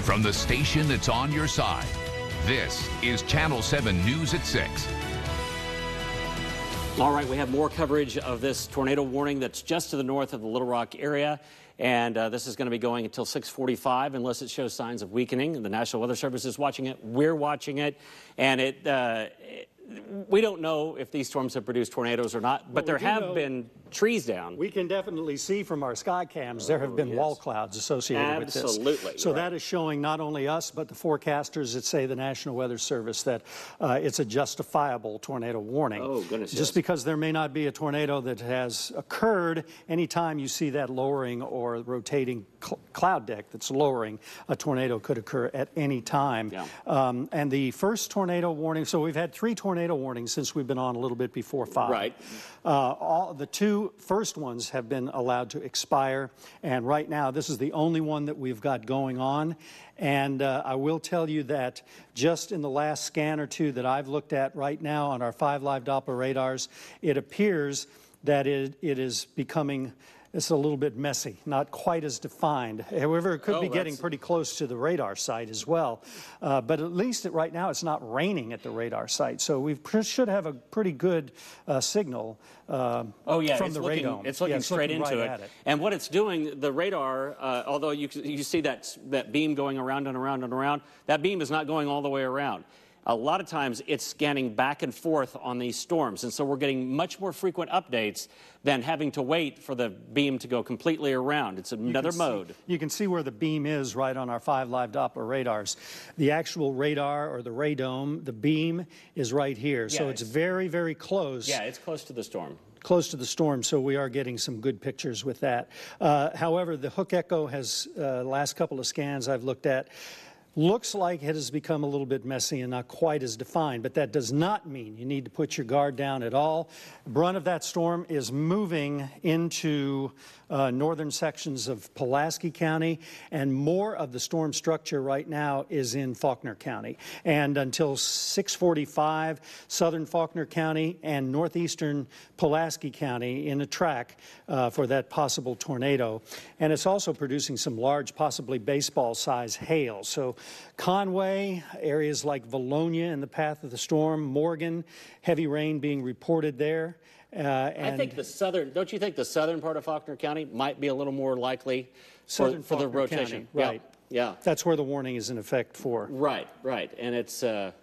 From the station that's on your side, this is Channel 7 News at 6. All right, we have more coverage of this tornado warning that's just to the north of the Little Rock area. And this is going to be going until 6:45 unless it shows signs of weakening. The National Weather Service is watching it. We're watching it. And we don't know if these storms have produced tornadoes or not, but there have been trees down. We can definitely see from our sky cams there have been wall clouds associated with this. Absolutely. So that is showing not only us, but the forecasters that say the National Weather Service that it's a justifiable tornado warning. Oh, goodness, Just because there may not be a tornado that has occurred, anytime you see that lowering or rotating cloud deck that's lowering, a tornado could occur at any time. Yeah. And the first tornado warning, so we've had 3 tornado warnings since we've been on a little bit before 5. Right. The 2 first ones have been allowed to expire, and right now this is the only one that we've got going on. And I will tell you that just in the last scan or 2 that I've looked at right now on our 5 live Doppler radars, it appears that it is becoming, it's a little bit messy, not quite as defined. However, it could be getting pretty close to the radar site as well. But at least right now it's not raining at the radar site. So we should have a pretty good signal from the radome. It's looking straight into it. And what it's doing, the radar, although you see that beam going around and around and around, that beam is not going all the way around. A lot of times it's scanning back and forth on these storms, and so we're getting much more frequent updates than having to wait for the beam to go completely around. It's another mode. You can see where the beam is right on our 5 live Doppler radars. The actual radar or the radome, the beam is right here. Yeah, so it's very, very close. Yeah, it's close to the storm. Close to the storm, so we are getting some good pictures with that. However, the hook echo has, last couple of scans I've looked at, looks like it has become a little bit messy and not quite as defined, but that does not mean you need to put your guard down at all. The brunt of that storm is moving into northern sections of Pulaski County, and more of the storm structure right now is in Faulkner County. And until 6:45, southern Faulkner County and northeastern Pulaski County in a track for that possible tornado. And it's also producing some large, possibly baseball-size hail. So Conway, areas like Valonia in the path of the storm, Morgan, heavy rain being reported there. I think the southern, don't you think the southern part of Faulkner County might be a little more likely for the rotation? County, right. Yeah. That's where the warning is in effect for. Right. And it's, and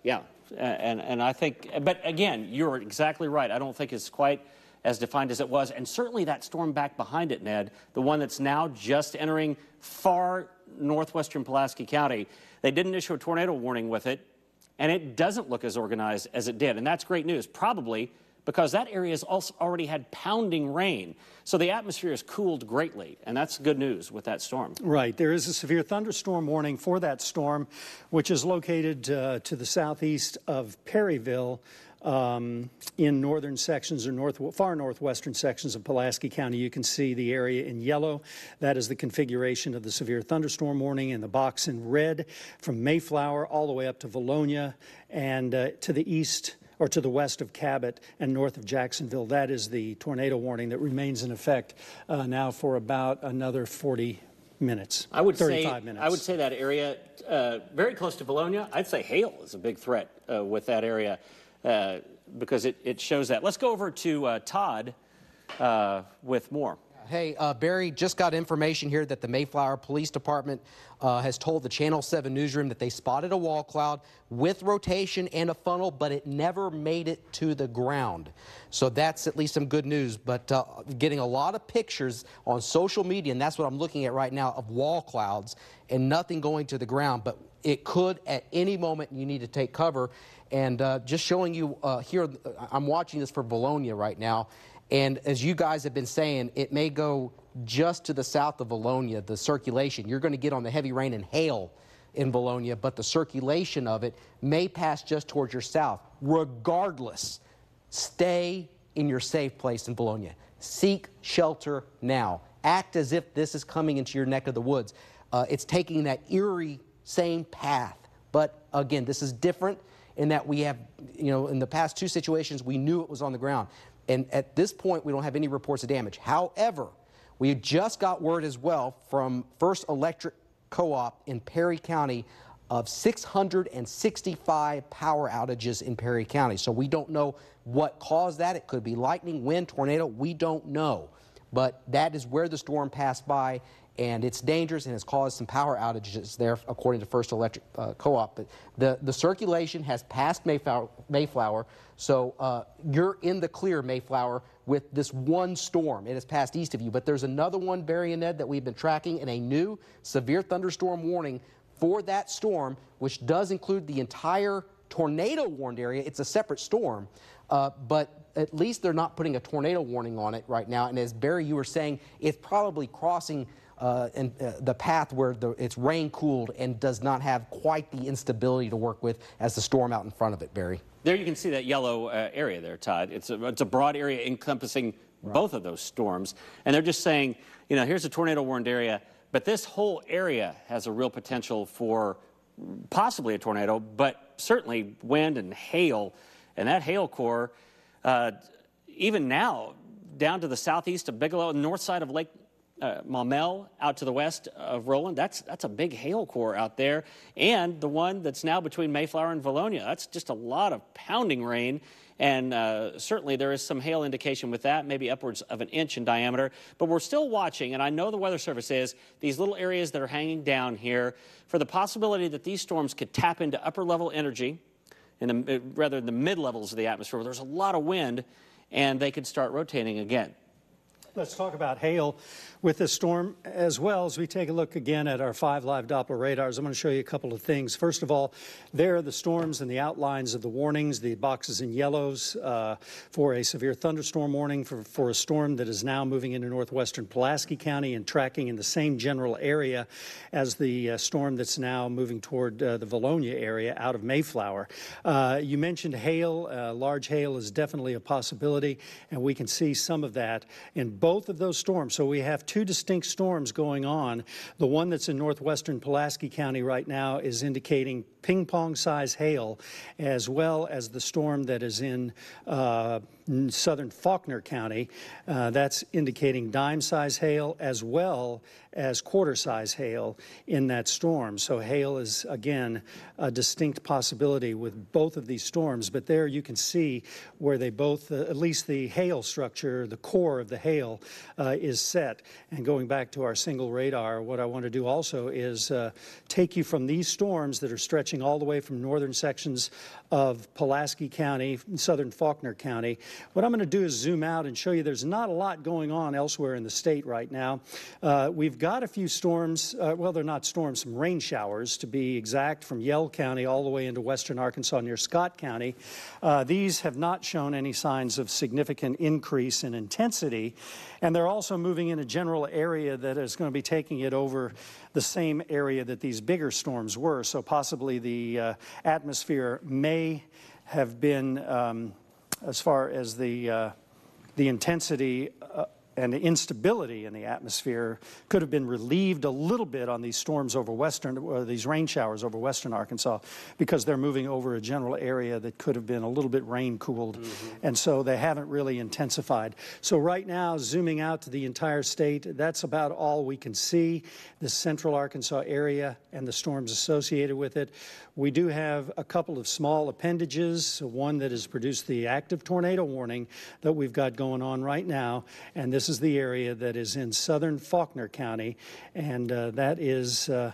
I think, but again, you're exactly right. I don't think it's quite as defined as it was. And certainly that storm back behind it, Ned, the one that's now just entering far northwestern Pulaski County, they didn't issue a tornado warning with it, and it doesn't look as organized as it did. And that's great news, probably because that area has also already had pounding rain. So the atmosphere has cooled greatly, and that's good news with that storm. Right. There is a severe thunderstorm warning for that storm, which is located to the southeast of Perryville, in northern sections or far northwestern sections of Pulaski County. You can see the area in yellow. That is the configuration of the severe thunderstorm warning, and the box in red from Mayflower all the way up to Valonia and to the east or to the west of Cabot and north of Jacksonville. That is the tornado warning that remains in effect now for about another 40 minutes, 35 minutes. I would say that area, very close to Valonia, I'd say hail is a big threat with that area. Because it shows that. Let's go over to Todd with more. Hey, Barry, just got information here that the Mayflower Police Department has told the Channel 7 newsroom that they spotted a wall cloud with rotation and a funnel, but it never made it to the ground. So that's at least some good news. But getting a lot of pictures on social media, and that's what I'm looking at right now, of wall clouds and nothing going to the ground. But it could at any moment. You need to take cover. And just showing you here, I'm watching this for Valonia right now. And as you guys have been saying, it may go just to the south of Valonia, the circulation. You're going to get on the heavy rain and hail in Valonia, but the circulation of it may pass just towards your south. Regardless, stay in your safe place in Valonia. Seek shelter now. Act as if this is coming into your neck of the woods. It's taking that eerie same path. But again, this is different in that we have, in the past 2 situations, we knew it was on the ground. And at this point, we don't have any reports of damage. However, we just got word as well from First Electric Co-op in Perry County of 665 power outages in Perry County. So we don't know what caused that. It could be lightning, wind, tornado. We don't know. But that is where the storm passed by, and it's dangerous and has caused some power outages there, according to First Electric Co-op. But the circulation has passed Mayflower, so you're in the clear, Mayflower, with this one storm. It has passed east of you, but there's another one, Barry and Ned, that we've been tracking, and a new severe thunderstorm warning for that storm, which does include the entire tornado-warned area. It's a separate storm, but at least they're not putting a tornado warning on it right now. And as Barry, you were saying, it's probably crossing the path where it's rain-cooled and does not have quite the instability to work with as the storm out in front of it, Barry. There you can see that yellow area there, Todd. It's a broad area encompassing both of those storms. And they're just saying, you know, here's a tornado-warned area, but this whole area has a real potential for possibly a tornado, but certainly wind and hail. And that hail core, even now, down to the southeast of Bigelow, north side of Lake Maumelle, out to the west of Roland, that's a big hail core out there. And the one that's now between Mayflower and Valonia, that's just a lot of pounding rain. And certainly there is some hail indication with that, maybe upwards of an inch in diameter. But we're still watching, and I know the Weather Service is, these little areas that are hanging down here for the possibility that these storms could tap into upper-level energy, rather than the mid-levels of the atmosphere, where there's a lot of wind, and they could start rotating again. Let's talk about hail with this storm as well as we take a look again at our 5 live Doppler radars. I'm going to show you a couple of things. First of all, there are the storms and the outlines of the warnings, the boxes in yellows for a severe thunderstorm warning for a storm that is now moving into northwestern Pulaski County and tracking in the same general area as the storm that's now moving toward the Valonia area out of Mayflower. You mentioned hail. Large hail is definitely a possibility, and we can see some of that in both of those storms. So we have two distinct storms going on. The one that's in northwestern Pulaski County right now is indicating ping-pong size hail, as well as the storm that is in southern Faulkner County. That's indicating dime-size hail as well as quarter-size hail in that storm. So hail is, again, a distinct possibility with both of these storms. But there you can see where they both, at least the hail structure, the core of the hail is set. And going back to our single radar, what I want to do also is take you from these storms that are stretching all the way from northern sections of Pulaski County, southern Faulkner County. What I'm going to do is zoom out and show you there's not a lot going on elsewhere in the state right now. We've got a few storms, well, they're not storms, some rain showers to be exact, from Yell County all the way into western Arkansas near Scott County. These have not shown any signs of significant increase in intensity, and they're also moving in a general area that is going to be taking it over the same area that these bigger storms were. So possibly the atmosphere may have been, as far as the intensity and the instability in the atmosphere, could have been relieved a little bit on these storms over these rain showers over western Arkansas, because they're moving over a general area that could have been a little bit rain cooled. And so they haven't really intensified. So right now, zooming out to the entire state, that's about all we can see, the central Arkansas area and the storms associated with it. We do have a couple of small appendages, one that has produced the active tornado warning that we've got going on right now, and this is the area that is in southern Faulkner County, and that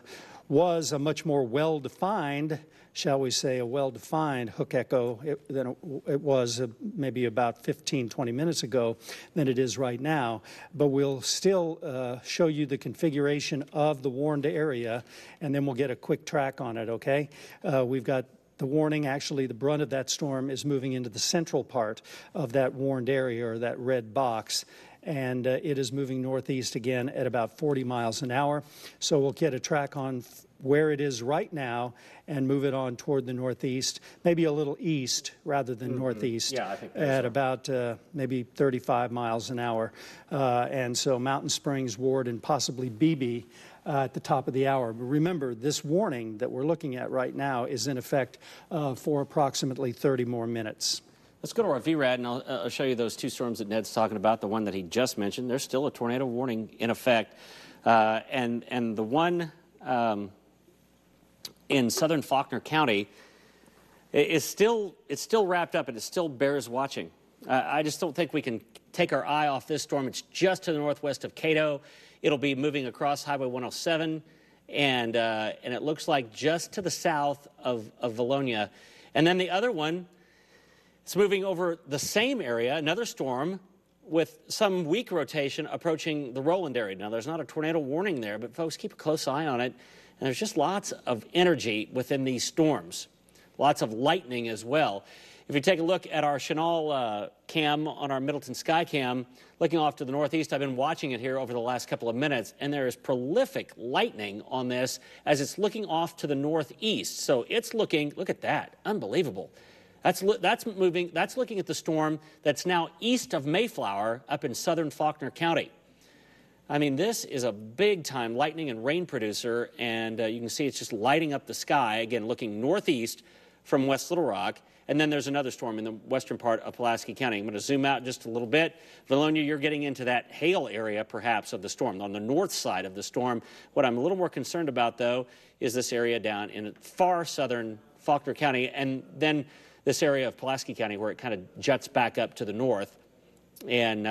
was a much more well-defined, shall we say, a well-defined hook echo than it was maybe about 15, 20 minutes ago than it is right now. But we'll still show you the configuration of the warned area, and then we'll get a quick track on it, okay? We've got the warning. Actually, the brunt of that storm is moving into the central part of that warned area, or that red box, and it is moving northeast again at about 40 miles an hour. So we'll get a track on where it is right now and move it on toward the northeast, maybe a little east rather than northeast, yeah, I think at about maybe 35 miles an hour. And so Mountain Springs, Ward, and possibly Beebe at the top of the hour. But remember, this warning that we're looking at right now is in effect for approximately 30 more minutes. Let's go to our VRAD, and I'll show you those two storms that Ned's talking about, the one that he just mentioned. There's still a tornado warning in effect. And the one in southern Faulkner County is still wrapped up, and it still bears watching. I just don't think we can take our eye off this storm. It's just to the northwest of Cato. It'll be moving across Highway 107, and it looks like just to the south of Valonia. And then the other one, it's moving over the same area, another storm with some weak rotation approaching the Roland area. Now, there's not a tornado warning there, but folks, keep a close eye on it. And there's just lots of energy within these storms, lots of lightning as well. If you take a look at our Chenal cam on our Middleton Skycam, looking off to the northeast, I've been watching it here over the last couple of minutes, and there is prolific lightning on this as it's looking off to the northeast. So it's looking, look at that, unbelievable. That's moving, that's looking at the storm that's now east of Mayflower up in southern Faulkner County. I mean, this is a big-time lightning and rain producer, and you can see it's just lighting up the sky, again, looking northeast from West Little Rock. And then there's another storm in the western part of Pulaski County. I'm going to zoom out just a little bit. Valonia, you're getting into that hail area, perhaps, of the storm, on the north side of the storm. What I'm a little more concerned about, though, is this area down in far southern Faulkner County, and then this area of Pulaski County where it kind of juts back up to the north. And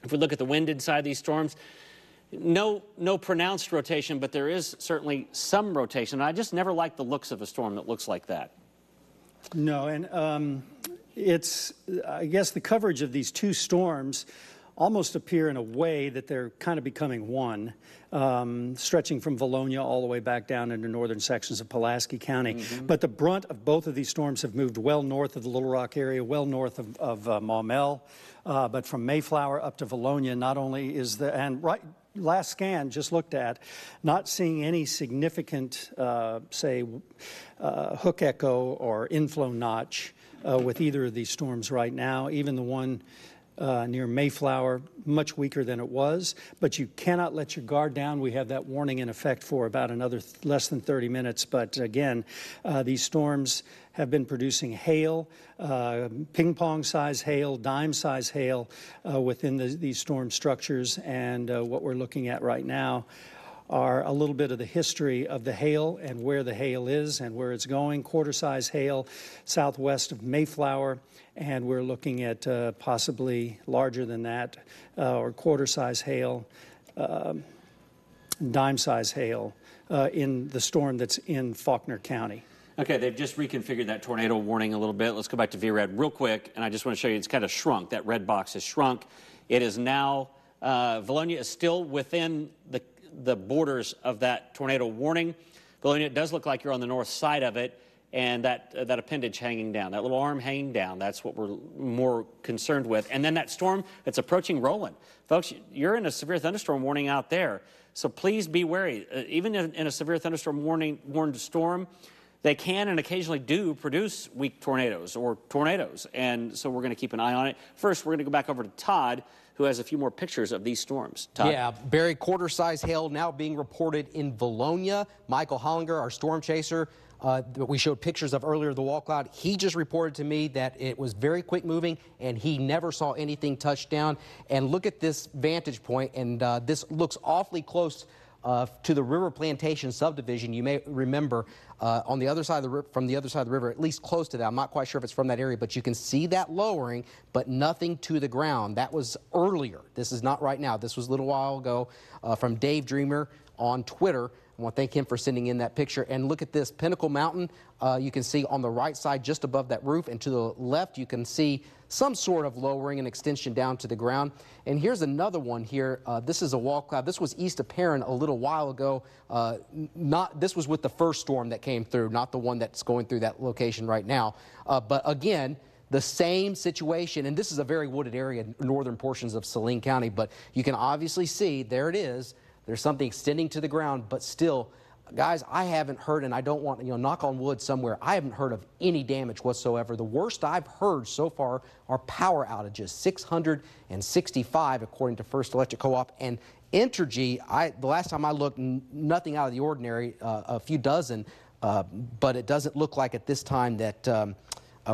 if we look at the wind inside these storms, no pronounced rotation, but there is certainly some rotation. I just never like the looks of a storm that looks like that. No, and it's, I guess the coverage of these two storms almost appear in a way that they're kind of becoming one, stretching from Valonia all the way back down into northern sections of Pulaski County. Mm-hmm. But the brunt of both of these storms have moved well north of the Little Rock area, well north of Maumelle, but from Mayflower up to Valonia, not only is the, and right, last scan just looked at, not seeing any significant, say, hook echo or inflow notch with either of these storms right now. Even the one near Mayflower, much weaker than it was, but you cannot let your guard down. We have that warning in effect for about another less than 30 minutes. But again, these storms have been producing hail, ping-pong size hail, dime size hail within these storm structures. And what we're looking at right now are a little bit of the history of the hail and where the hail is and where it's going. Quarter-size hail southwest of Mayflower, and we're looking at possibly larger than that, or quarter-size hail, dime-size hail in the storm that's in Faulkner County. Okay, they've just reconfigured that tornado warning a little bit. Let's go back to VRAD real quick, and I just want to show you it's kind of shrunk. That red box has shrunk. It is now, Valonia is still within the borders of that tornado warning. Valonia, it does look like you're on the north side of it, and that appendage hanging down, that little arm hanging down, that's what we're more concerned with. And then that storm that's approaching Roland. Folks, you're in a severe thunderstorm warning out there, so please be wary. Even in a severe thunderstorm warned storm, they can and occasionally do produce weak tornadoes or tornadoes, and so we're going to keep an eye on it. First, we're going to go back over to Todd, who has a few more pictures of these storms. Todd. Yeah, Barry, quarter-size hail now being reported in Valonia. Michael Hollinger, our storm chaser, that we showed pictures of earlier, the wall cloud, he just reported to me that it was very quick moving and he never saw anything touch down. And look at this vantage point, and this looks awfully close to the River Plantation subdivision. You may remember on the other side of the from the other side of the river, at least close to that. I'm not quite sure if it's from that area, but you can see that lowering, but nothing to the ground. That was earlier. This is not right now. This was a little while ago from Dave Dreamer on Twitter. I want to thank him for sending in that picture. And look at this Pinnacle Mountain. You can see on the right side, just above that roof, and to the left, you can see some sort of lowering and extension down to the ground. And here's another one here. This is a wall cloud. This was east of Perrin a little while ago. This was with the first storm that came through, not the one that's going through that location right now. But again, the same situation, and this is a very wooded area in northern portions of Saline County, but you can obviously see, there it is. There's something extending to the ground, but still, guys, I haven't heard, and I don't want, knock on wood somewhere, I haven't heard of any damage whatsoever. The worst I've heard so far are power outages, 665 according to First Electric Co-op. And Entergy, the last time I looked, nothing out of the ordinary, a few dozen, but it doesn't look like at this time that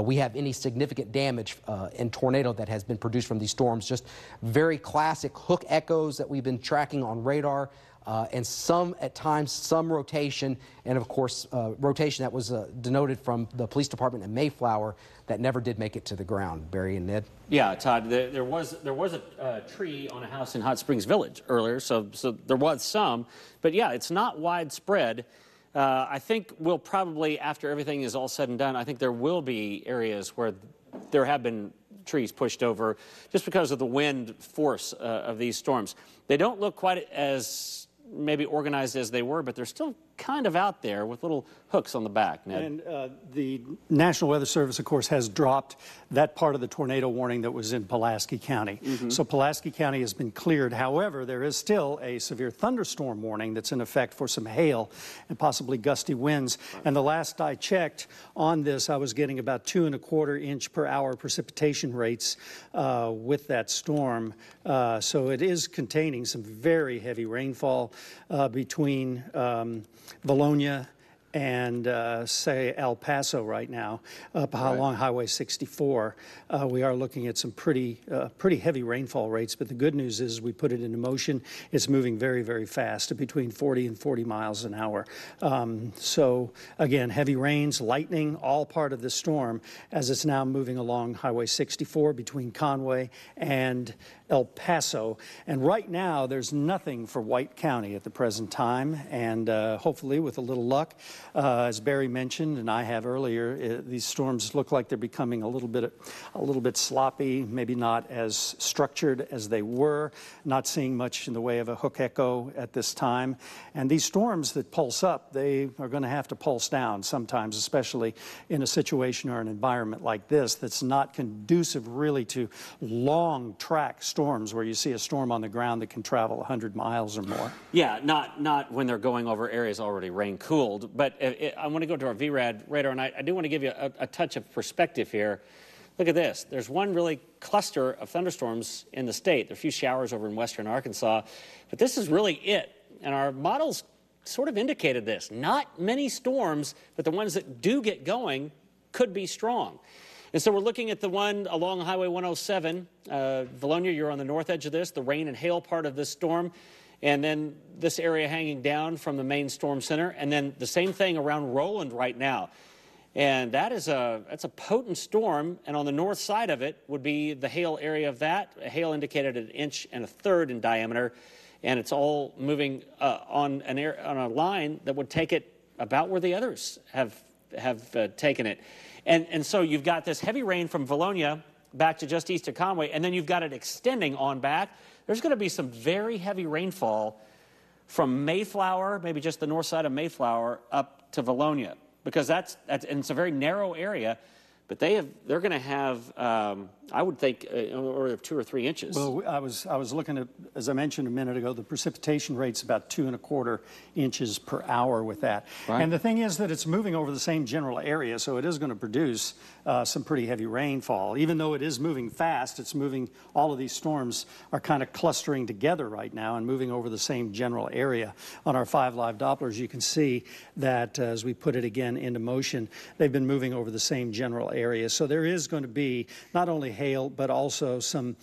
we have any significant damage in tornado that has been produced from these storms. Just very classic hook echoes that we've been tracking on radar. and at times some rotation, and of course rotation that was denoted from the police department in Mayflower that never did make it to the ground. Barry and Ned? Yeah, Todd, there was a tree on a house in Hot Springs Village earlier, so there was some, but yeah, it's not widespread. I think we'll probably, after everything is all said and done, I think there will be areas where there have been trees pushed over just because of the wind force of these storms. They don't look quite as maybe organized as they were, but they're still kind of out there with little hooks on the back, Ned. And the National Weather Service, of course, has dropped that part of the tornado warning that was in Pulaski County. So Pulaski County has been cleared. However, there is still a severe thunderstorm warning that's in effect for some hail and possibly gusty winds. And the last I checked on this, I was getting about 2¼ inch per hour precipitation rates with that storm. So it is containing some very heavy rainfall between Valonia and say El Paso right now, up along Highway 64. We are looking at some pretty heavy rainfall rates, but the good news is we put it into motion. It's moving very, very fast, between 40 and 40 miles an hour. So again, heavy rains, lightning, all part of the storm as it's now moving along Highway 64 between Conway and El Paso. And right now, there's nothing for White County at the present time, and hopefully with a little luck, as Barry mentioned and I have earlier, these storms look like they're becoming a little bit sloppy, maybe not as structured as they were, not seeing much in the way of a hook echo at this time. And these storms that pulse up, they are going to have to pulse down sometimes, especially in a situation or an environment like this that's not conducive really to long track storms where you see a storm on the ground that can travel 100 miles or more. Yeah, not when they're going over areas already rain-cooled. But I want to go to our VRAD radar, and I do want to give you a touch of perspective here. Look at this. There's one really cluster of thunderstorms in the state. There are a few showers over in western Arkansas, but this is really it. And our models sort of indicated this. Not many storms, but the ones that do get going could be strong. And so we're looking at the one along Highway 107. Valonia, you're on the north edge of this, the rain and hail part of this storm. And then this area hanging down from the main storm center. And then the same thing around Roland right now. And that's a potent storm. And on the north side of it would be the hail area of that. Hail indicated 1 1/3 inches in diameter. And it's all moving on a line that would take it about where the others have taken it. And so you've got this heavy rain from Valonia back to just east of Conway, and then you've got it extending on back. There's going to be some very heavy rainfall from Mayflower, maybe just the north side of Mayflower, up to Valonia, because and it's a very narrow area. But they're going to have, I would think, 2 or 3 inches. Well, I was looking at, as I mentioned a minute ago, the precipitation rate's about 2¼ inches per hour with that. Right. And the thing is that it's moving over the same general area, so it is going to produce some pretty heavy rainfall. Even though it is moving fast, it's moving, all of these storms are kind of clustering together right now and moving over the same general area. On our 5 live Dopplers, you can see that as we put it again into motion, they've been moving over the same general area. So there is going to be not only hail, but also some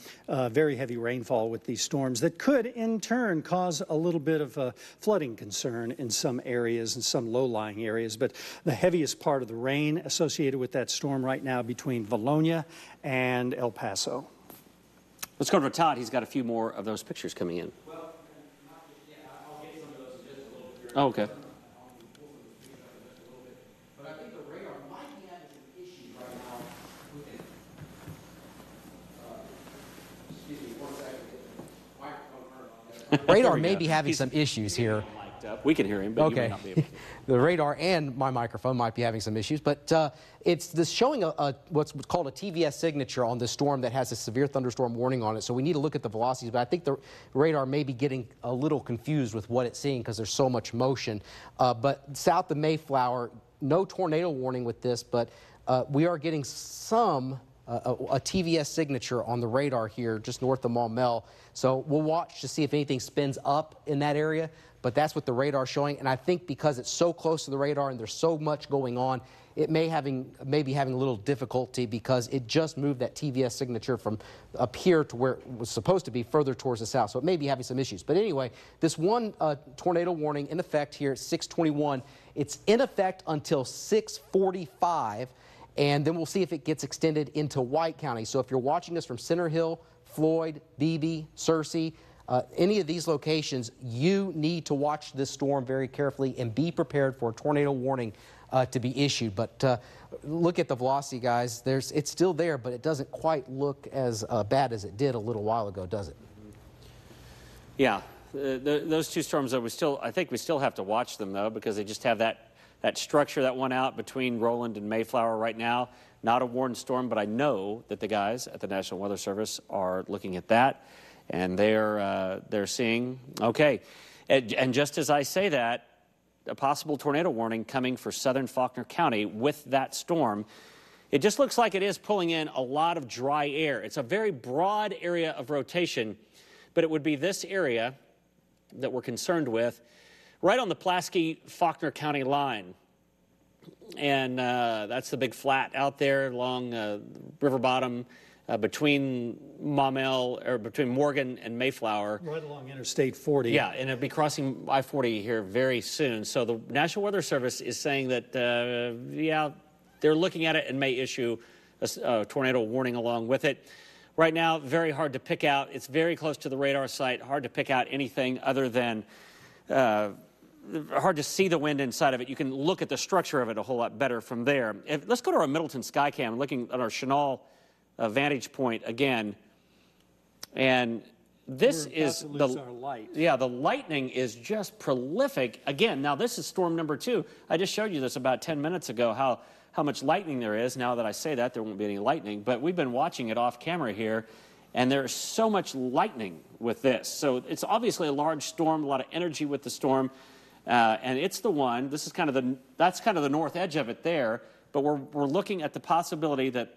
very heavy rainfall with these storms that could, in turn, cause a little bit of a flooding concern in some areas and some low-lying areas. But the heaviest part of the rain associated with that storm right now between Valonia and El Paso. Let's go to Todd. He's got a few more of those pictures coming in. Well, I'll get some of those in just a little bit. Oh, okay. But I think the radar might be having some issues right now with it. Excuse me, 1 second. Microphone turned on. Radar may be having some issues here. We can hear him, but you may not be able to. The radar and my microphone might be having some issues, but it's this showing what's called a TVS signature on this storm that has a severe thunderstorm warning on it. So we need to look at the velocities, but I think the radar may be getting a little confused with what it's seeing because there's so much motion. But south of Mayflower, no tornado warning with this, but we are getting some a TVS signature on the radar here just north of Maumelle. So we'll watch to see if anything spins up in that area. but that's what the radar's showing. And I think because it's so close to the radar and there's so much going on, it may be having a little difficulty because it just moved that TVS signature from up here to where it was supposed to be further towards the south. So it may be having some issues. But anyway, this one tornado warning in effect here at 6:21. It's in effect until 6:45, and then we'll see if it gets extended into White County. So if you're watching us from Center Hill, Floyd, Beebe, Searcy, any of these locations, you need to watch this storm very carefully and be prepared for a tornado warning to be issued. But look at the velocity, guys. It's still there, but it doesn't quite look as bad as it did a little while ago, does it? Yeah, those two storms, though, I think we still have to watch them, though, because they just have that structure that went out between Roland and Mayflower right now. Not a warned storm, but I know that the guys at the National Weather Service are looking at that, and they're seeing, okay. And just as I say that, a possible tornado warning coming for southern Faulkner County with that storm. It just looks like it is pulling in a lot of dry air. It's a very broad area of rotation, but it would be this area that we're concerned with, right on the Pulaski-Faulkner County line. And that's the big flat out there along river bottom between Maumelle, or between Morgan and Mayflower. Right along Interstate 40. Yeah, and it'll be crossing I-40 here very soon. So the National Weather Service is saying that, yeah, they're looking at it and may issue a tornado warning along with it. Right now, very hard to pick out. It's very close to the radar site. Hard to pick out anything other than hard to see the wind inside of it. You can look at the structure of it a whole lot better from there. Let's go to our Middleton Skycam, looking at our Chenal vantage point again. And this is our light. Yeah, the lightning is just prolific. Again, now this is storm number 2. I just showed you this about 10 minutes ago, how much lightning there is. Now that I say that, there won't be any lightning, but we've been watching it off camera here, and there's so much lightning with this. So it's obviously a large storm, a lot of energy with the storm, and it's the one, this is that's kind of the north edge of it there, but we're looking at the possibility that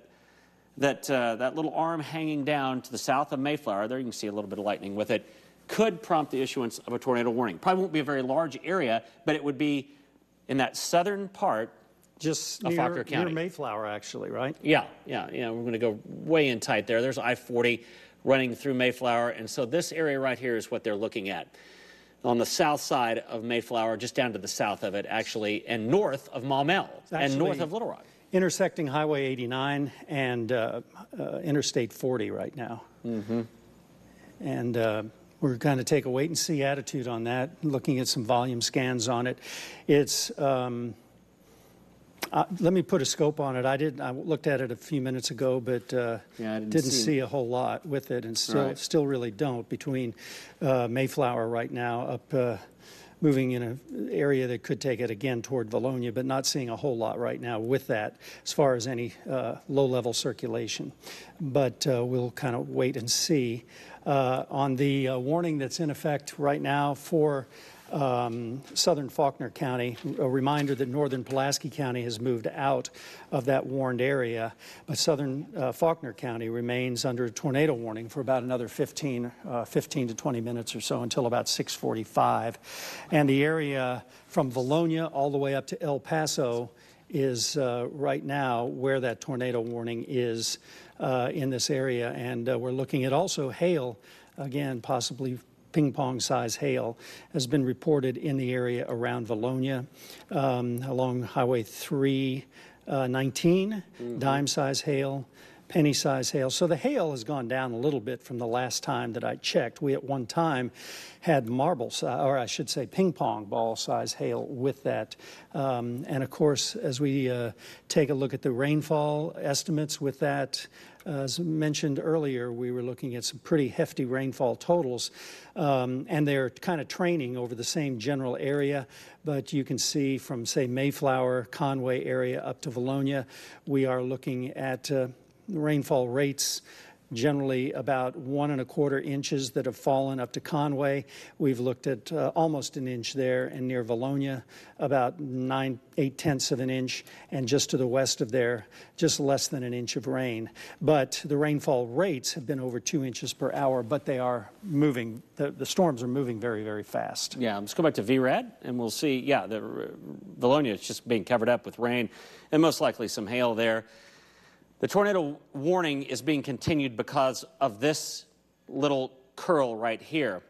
that little arm hanging down to the south of Mayflower, there you can see a little bit of lightning with it, could prompt the issuance of a tornado warning. Probably won't be a very large area, but it would be in that southern part just of Faulkner County. Near Mayflower, actually, right? Yeah. We're going to go way in tight there. There's I-40 running through Mayflower, and so this area right here is what they're looking at. On the south side of Mayflower, just down to the south of it, actually, and north of Maumelle, and north of Little Rock. Intersecting Highway 89 and Interstate 40 right now. Mm-hmm. And we're going to take a wait-and-see attitude on that, looking at some volume scans on it. It's, let me put a scope on it. I looked at it a few minutes ago, but didn't see a whole lot with it, and still really don't, between Mayflower right now up moving in an area that could take it again toward Valonia, but not seeing a whole lot right now with that as far as any low-level circulation. But we'll kind of wait and see. On the warning that's in effect right now for southern Faulkner County, a reminder that northern Pulaski County has moved out of that warned area, but southern Faulkner County remains under a tornado warning for about another 15 to 20 minutes or so until about 6:45. And the area from Valonia all the way up to El Paso is right now where that tornado warning is in this area. And we're looking at also hail, again, possibly ping-pong size hail has been reported in the area around Valonia, along Highway 319, dime-size hail, penny-size hail. So the hail has gone down a little bit from the last time that I checked. We at one time had marble size, or I should say ping-pong ball size hail with that. And of course, as we take a look at the rainfall estimates with that, as mentioned earlier, we were looking at some pretty hefty rainfall totals, and they're kind of training over the same general area. But you can see from, say, Mayflower, Conway area up to Valonia, we are looking at rainfall rates generally about 1¼ inches that have fallen up to Conway. We've looked at almost an inch there, and near Valonia, about 8/10 of an inch, and just to the west of there, just less than an inch of rain. But the rainfall rates have been over 2 inches per hour, but they are moving. The storms are moving very, very fast. Yeah, let's go back to VRAD, and we'll see, yeah, the Valonia is just being covered up with rain, and most likely some hail there. The tornado warning is being continued because of this little curl right here.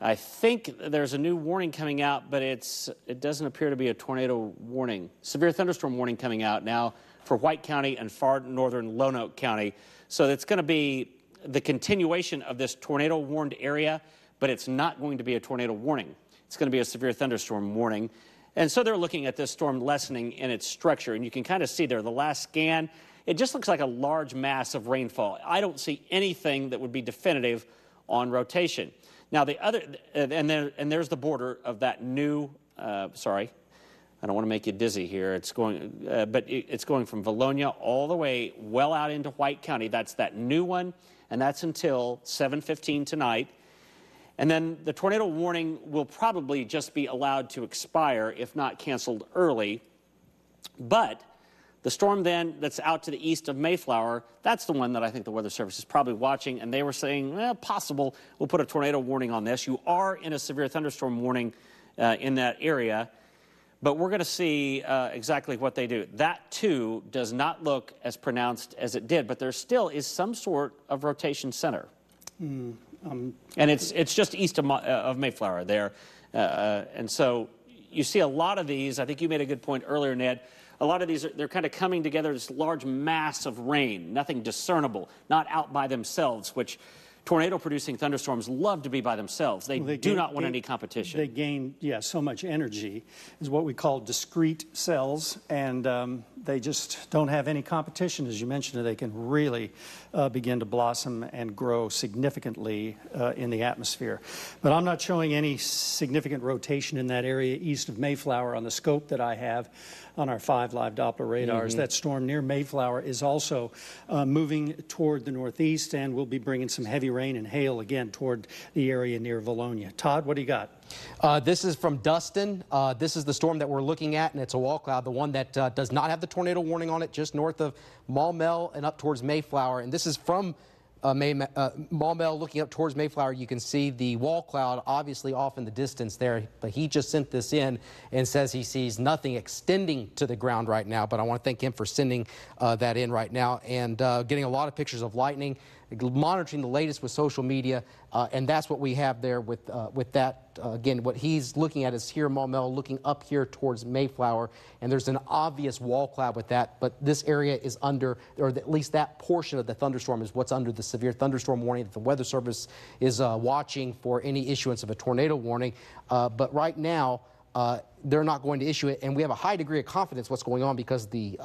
I think there's a new warning coming out, but it doesn't appear to be a tornado warning. Severe thunderstorm warning coming out now for White County and far northern Lonoke County. So it's going to be the continuation of this tornado warned area, but it's not going to be a tornado warning. It's going to be a severe thunderstorm warning. And so they're looking at this storm lessening in its structure, and you can kind of see there, the last scan, it just looks like a large mass of rainfall. I don't see anything that would be definitive on rotation. Now the other, and there's the border of that new, sorry, I don't want to make you dizzy here. It's going, but it's going from Valonia all the way well out into White County. That's that new one, and that's until 7:15 tonight. And then the tornado warning will probably just be allowed to expire, if not canceled early. But the storm then that's out to the east of Mayflower, that's the one that I think the Weather Service is probably watching. And they were saying, well, possible we'll put a tornado warning on this. You are in a severe thunderstorm warning in that area. But we're going to see exactly what they do. That, too, does not look as pronounced as it did. But there still is some sort of rotation center. And it's just east of Mayflower there. And so you see a lot of these. I think you made a good point earlier, Ned. A lot of these, they're kind of coming together, this large mass of rain, nothing discernible, not out by themselves, which tornado-producing thunderstorms love to be by themselves. They do not want any competition. They gain, yeah, so much energy, is what we call discrete cells, and they just don't have any competition. As you mentioned, they can really begin to blossom and grow significantly in the atmosphere. But I'm not showing any significant rotation in that area east of Mayflower on the scope that I have on our 5 live Doppler radars. That storm near Mayflower is also moving toward the northeast and will be bringing some heavy rain and hail again toward the area near Valonia. Todd, what do you got? This is from Dustin. This is the storm that we're looking at, and it's a wall cloud, the one that does not have the tornado warning on it, just north of Maumelle and up towards Mayflower. And this is from Maumelle looking up towards Mayflower. You can see the wall cloud obviously off in the distance there, but he just sent this in and says he sees nothing extending to the ground right now. But I want to thank him for sending that in right now and getting a lot of pictures of lightning, monitoring the latest with social media, and that's what we have there with that. Again, what he's looking at is here, Maumelle, looking up here towards Mayflower, and there's an obvious wall cloud with that, but this area is under, or at least that portion of the thunderstorm is what's under the severe thunderstorm warning that the Weather Service is watching for any issuance of a tornado warning. But right now, they're not going to issue it, and we have a high degree of confidence what's going on because the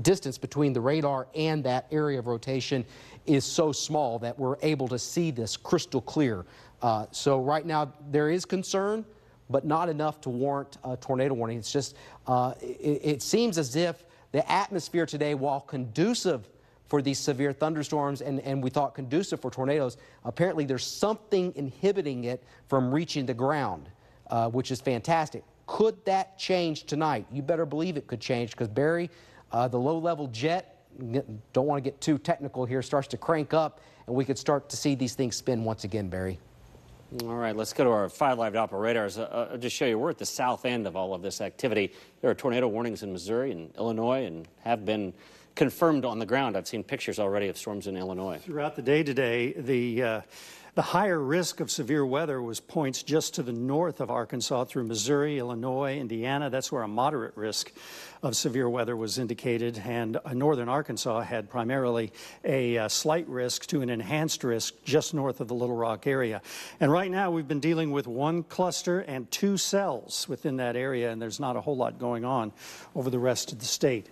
distance between the radar and that area of rotation is so small that we're able to see this crystal clear. So right now there is concern, but not enough to warrant a tornado warning. It's just, it seems as if the atmosphere today, while conducive for these severe thunderstorms and we thought conducive for tornadoes, apparently there's something inhibiting it from reaching the ground, which is fantastic. Could that change tonight? You better believe it could change because Barry, the low-level jet, don't want to get too technical here, starts to crank up and we could start to see these things spin once again, Barry. All right, let's go to our 5 live Doppler radars. I'll just show you, we're at the south end of all of this activity. There are tornado warnings in Missouri and Illinois and have been confirmed on the ground. I've seen pictures already of storms in Illinois. Throughout the day today, the higher risk of severe weather was points just to the north of Arkansas through Missouri, Illinois, Indiana. That's where a moderate risk of severe weather was indicated, and northern Arkansas had primarily a slight risk to an enhanced risk just north of the Little Rock area. And right now we've been dealing with 1 cluster and 2 cells within that area, and there's not a whole lot going on over the rest of the state.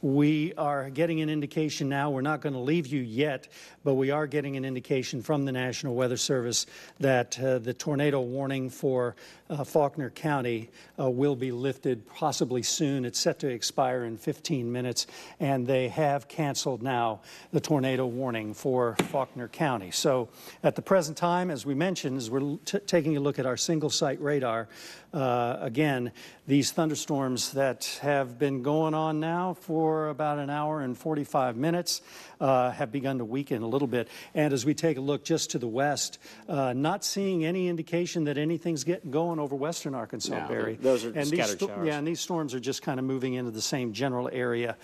We are getting an indication now, we're not going to leave you yet, but we are getting an indication from the National Weather Service that the tornado warning for Faulkner County will be lifted possibly soon. It's set to expire in 15 minutes, and they have canceled now the tornado warning for Faulkner County. So at the present time, as we mentioned, as we're taking a look at our single-site radar, again, these thunderstorms that have been going on now for about an hour and 45 minutes have begun to weaken a little bit. And as we take a look just to the west, not seeing any indication that anything's getting going over western Arkansas, No, Barry. those are and scattered showers. Yeah, and these storms are just kind of moving into the same general area.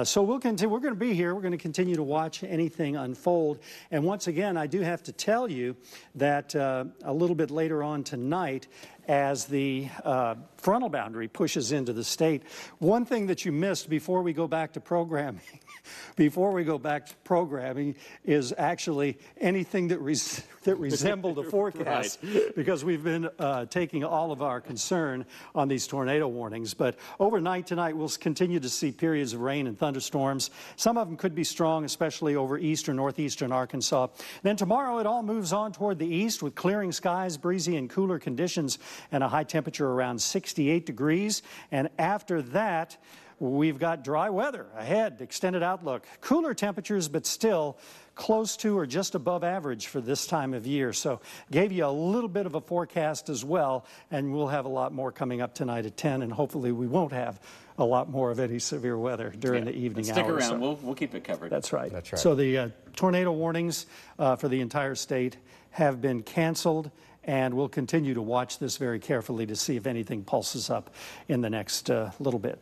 So we'll continue. We're going to be here. We're going to continue to watch anything unfold. And once again, I do have to tell you that a little bit later on tonight, as the frontal boundary pushes into the state, one thing that you missed before we go back to programming, is actually anything that resembled a forecast, Right. because we've been taking all of our concern on these tornado warnings. But overnight tonight, we'll continue to see periods of rain and thunderstorms. Some of them could be strong, especially over eastern, northeastern Arkansas. Then tomorrow, it all moves on toward the east with clearing skies, breezy and cooler conditions, and a high temperature around 68 degrees. And after that, we've got dry weather ahead, extended outlook. Cooler temperatures, but still close to or just above average for this time of year. So gave you a little bit of a forecast as well, and we'll have a lot more coming up tonight at 10, and hopefully we won't have a lot more of any severe weather during the evening hours. Stick around. So We'll keep it covered. that's right. That's right. So the tornado warnings for the entire state have been canceled, and we'll continue to watch this very carefully to see if anything pulses up in the next little bit.